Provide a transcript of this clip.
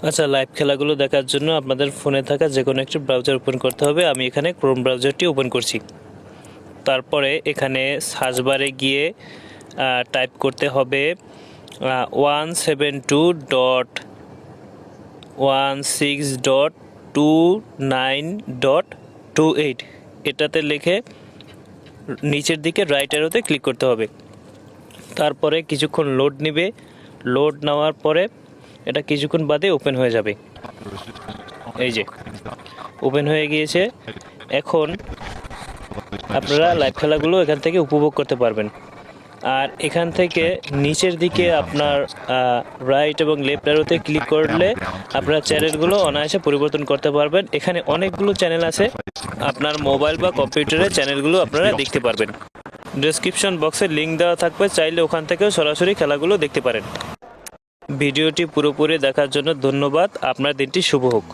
আচ্ছা, লাইভ খেলাগুলো দেখার জন্য আপনাদের ফোনে থাকা যে কোনো একটি ব্রাউজার ওপেন করতে হবে। আমি এখানে ক্রোম ব্রাউজারটি ওপেন করছি। তারপরে এখানে সার্চ বারে গিয়ে টাইপ করতে হবে 172.16.29.28। এটাতে লিখে নিচের দিকে রাইট অ্যারোতে ক্লিক করতে হবে। তারপরে কিছুক্ষণ লোড নেবে। লোড নেওয়ার পরে এটা কিছুক্ষণ বাদে ওপেন হয়ে যাবে। এই যে ওপেন হয়ে গিয়েছে। এখন আপনারা লাইভ খেলাগুলো এখান থেকে উপভোগ করতে পারবেন। আর এখান থেকে নিচের দিকে আপনার রাইট এবং লেফট অ্যারোতে ক্লিক করলে আপনারা চ্যানেলগুলো অনায়াসে পরিবর্তন করতে পারবেন। এখানে অনেকগুলো চ্যানেল আছে, আপনার মোবাইল বা কম্পিউটারে চ্যানেলগুলো আপনারা দেখতে পারবেন। ডেসক্রিপশন বক্সে লিঙ্ক দেওয়া থাকবে, চাইলে ওখান থেকেও সরাসরি খেলাগুলো দেখতে পারেন। ভিডিওটি পুরোপুরি দেখার জন্য ধন্যবাদ। আপনার দিনটি শুভ হোক।